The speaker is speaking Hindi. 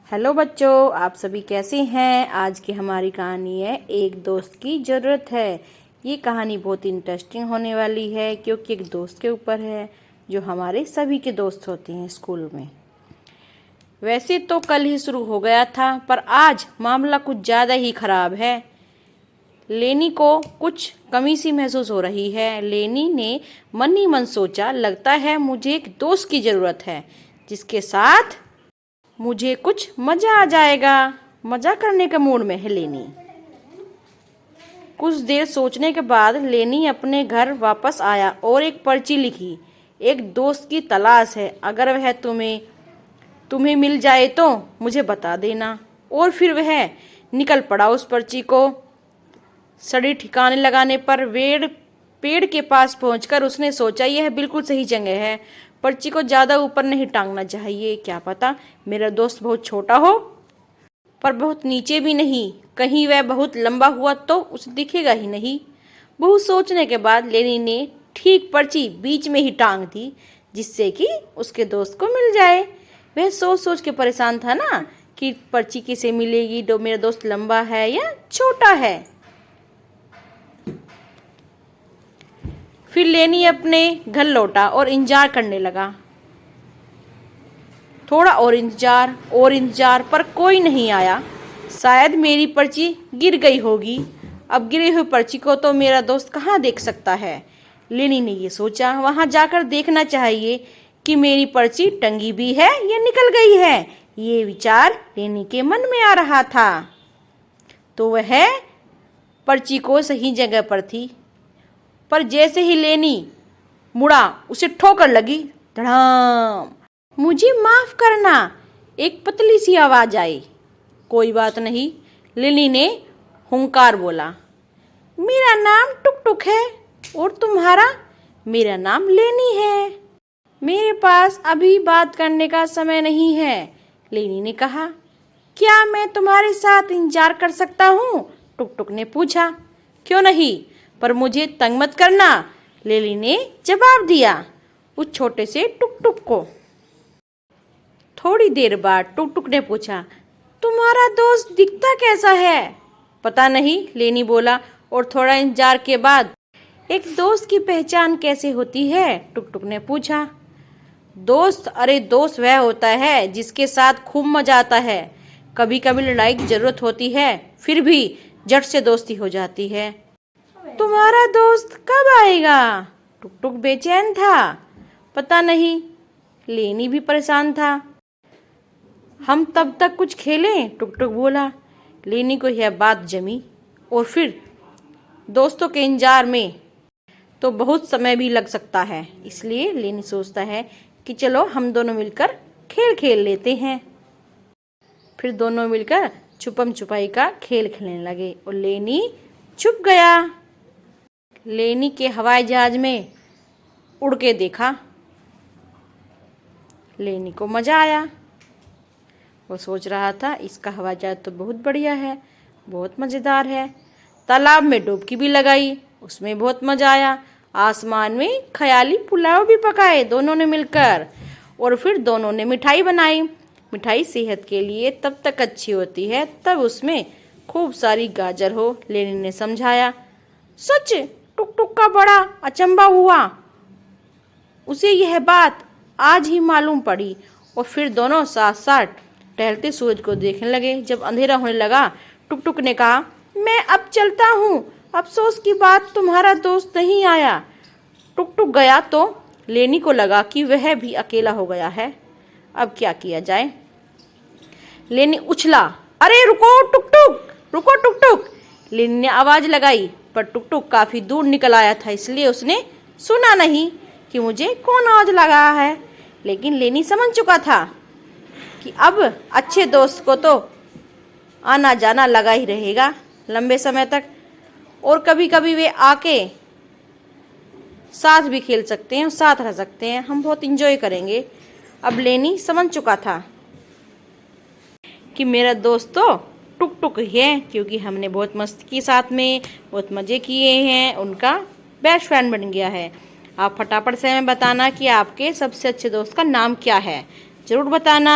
हेलो बच्चों, आप सभी कैसे हैं। आज की हमारी कहानी है एक दोस्त की ज़रूरत है। ये कहानी बहुत इंटरेस्टिंग होने वाली है क्योंकि एक दोस्त के ऊपर है जो हमारे सभी के दोस्त होते हैं स्कूल में। वैसे तो कल ही शुरू हो गया था पर आज मामला कुछ ज़्यादा ही ख़राब है। लेनी को कुछ कमी सी महसूस हो रही है। लेनी ने मन ही मन सोचा, लगता है मुझे एक दोस्त की ज़रूरत है जिसके साथ मुझे कुछ मजा आ जाएगा। मजा करने का मूड में है लेनी। कुछ देर सोचने के बाद लेनी अपने घर वापस आया और एक पर्ची लिखी। एक दोस्त की तलाश है, अगर वह तुम्हें मिल जाए तो मुझे बता देना। और फिर वह निकल पड़ा। उस पर्ची को सड़ी ठिकाने लगाने पर पेड़ के पास पहुंचकर उसने सोचा, यह बिल्कुल सही जगह है। पर्ची को ज़्यादा ऊपर नहीं टांगना चाहिए, क्या पता मेरा दोस्त बहुत छोटा हो पर बहुत नीचे भी नहीं। कहीं वह बहुत लंबा हुआ तो उसे दिखेगा ही नहीं। बहुत सोचने के बाद लेनी ने ठीक पर्ची बीच में ही टांग दी जिससे कि उसके दोस्त को मिल जाए। वह सोच सोच के परेशान था ना कि पर्ची किसे मिलेगी, तो मेरा दोस्त लंबा है या छोटा है। फिर लेनी अपने घर लौटा और इंतजार करने लगा। थोड़ा और इंतजार पर कोई नहीं आया। शायद मेरी पर्ची गिर गई होगी। अब गिरी हुई पर्ची को तो मेरा दोस्त कहाँ देख सकता है। लेनी ने ये सोचा, वहां जाकर देखना चाहिए कि मेरी पर्ची टंगी भी है या निकल गई है। ये विचार लेनी के मन में आ रहा था तो वह पर्ची को सही जगह पर थी। पर जैसे ही लेनी मुड़ा उसे ठोकर लगी। धड़ाम। मुझे माफ करना, एक पतली सी आवाज आई। कोई बात नहीं, लेनी ने हुंकार बोला। मेरा नाम टुक टुक है और तुम्हारा? मेरा नाम लेनी है। मेरे पास अभी बात करने का समय नहीं है, लेनी ने कहा। क्या मैं तुम्हारे साथ इंतजार कर सकता हूँ? टुक टुक ने पूछा। क्यों नहीं, पर मुझे तंग मत करना, लेनी ने जवाब दिया उस छोटे से टुक टुक को। थोड़ी देर बाद टुक टुक ने पूछा, तुम्हारा दोस्त दिखता कैसा है? पता नहीं, लेनी बोला। और थोड़ा इंतजार के बाद, एक दोस्त की पहचान कैसे होती है? टुक टुक ने पूछा। दोस्त? अरे दोस्त वह होता है जिसके साथ खूब मजा आता है। कभी कभी लड़ाई की जरूरत होती है, फिर भी झट से दोस्ती हो जाती है। तुम्हारा दोस्त कब आएगा? टुक टुक बेचैन था। पता नहीं, लेनी भी परेशान था। हम तब तक कुछ खेलें, टुक टुक बोला। लेनी को यह बात जमी और फिर दोस्तों के इंतजार में तो बहुत समय भी लग सकता है। इसलिए लेनी सोचता है कि चलो हम दोनों मिलकर खेल खेल लेते हैं। फिर दोनों मिलकर छुपम छुपाई का खेल खेलने लगे और लेनी छुप गया। लेनी के हवाई जहाज में उड़ के देखा। लेनी को मजा आया। वो सोच रहा था, इसका हवाई जहाज तो बहुत बढ़िया है, बहुत मज़ेदार है। तालाब में डुबकी भी लगाई, उसमें बहुत मज़ा आया। आसमान में ख्याली पुलाव भी पकाए दोनों ने मिलकर। और फिर दोनों ने मिठाई बनाई। मिठाई सेहत के लिए तब तक अच्छी होती है तब उसमें खूब सारी गाजर हो, लेनी ने समझाया। सच? टुक टुक का बड़ा अचंभा हुआ। उसे यह बात आज ही मालूम पड़ी। और फिर दोनों साथ साथ टहलते सूरज को देखने लगे। जब अंधेरा होने लगा, टुक टुक ने कहा, मैं अब चलता हूँ। अफसोस की बात, तुम्हारा दोस्त नहीं आया। टुक टुक गया तो लेनी को लगा कि वह भी अकेला हो गया है। अब क्या किया जाए? लेनी उछला। अरे रुको टुक टुक, रुको टुक टुक। लेनी ने आवाज लगाई पर टुक टुक काफी दूर निकल आया था, इसलिए उसने सुना नहीं कि मुझे कौन आवाज लगा है। लेकिन लेनी समझ चुका था कि अब अच्छे दोस्त को तो आना जाना लगा ही रहेगा लंबे समय तक। और कभी कभी वे आके साथ भी खेल सकते हैं और साथ रह सकते हैं। हम बहुत इंजॉय करेंगे। अब लेनी समझ चुका था कि मेरा दोस्त तो टुक टुक ही है, क्योंकि हमने बहुत मस्ती की साथ में, बहुत मज़े किए हैं। उनका बेस्ट फ्रेंड बन गया है। आप फटाफट से हमें बताना कि आपके सबसे अच्छे दोस्त का नाम क्या है। ज़रूर बताना।